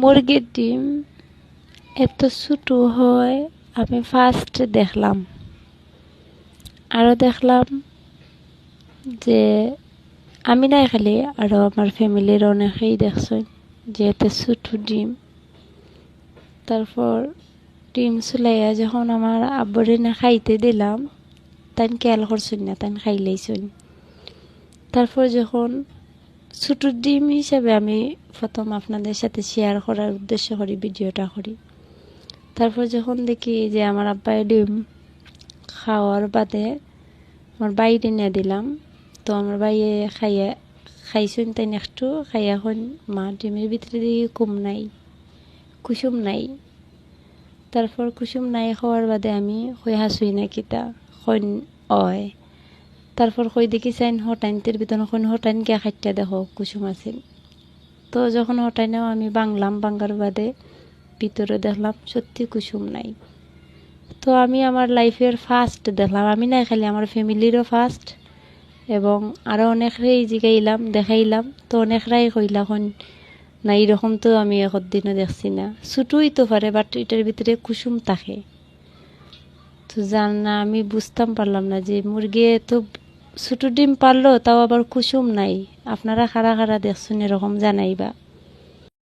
মুরগির ডিম এত ছোট হয় আমি ফার্স্ট দেখলাম। আরও দেখলাম যে আমি নাই খালি আরও আমার ফ্যামিলির অনেকেই দেখছেন যে এত ছোট ডিম। তারপর ডিম চুলাইয়া যখন আমার আব্বুরে না খাইতে দিলাম, তাই খেয়াল করছেন না, তাই খাইলেইছেন। তারপর যখন ছোট ডিম হিসাবে আমি প্রথম আপনাদের সাথে শেয়ার করার উদ্দেশ্য করি, ভিডিওটা করি। তারপর যখন দেখি যে আমার আব্বাই ডিম খাওয়ার বাদে আমার বাইরে নিয়ে দিলাম, তো আমার বাইয়ে খাইছেন, তাই একটু খাইয়া এখন মা ডিমের ভিতরে দেখি কুসুম নাই। তারপর কুসুম নাই খাওয়ার বাদে আমি কই হাসুই না কিতা কইন অয়। তারপর কই দেখি চাইন হটাইনতের ভিতরে কোন হটাইন গিয়া খাইটা দেখো কুসুম আছে। তো যখন হটাইনাও আমি বাঙ্গার বাদে ভিতরে দেখলাম সত্যি কুসুম নাই। তো আমি আমার লাইফের ফার্স্ট দেখলাম, আমি না খালি আমার ফ্যামিলিরও ফার্স্ট, এবং আরও অনেকরাই জিগাইলাম দেখাইলাম। তো অনেকরাই কইলা হন না এরকম তো আমি একদিনও দেখছি না, ছোটোই তো পারে বাট এটার ভিতরে কুসুম থাকে। তো জান না, আমি বুঝতাম পারলাম না যে মুরগি তো ছোটো ডিম পারলো তাও আবার কুসুম নাই। আপনারা কারা কারা দেখছেন এরকম জানাইবা।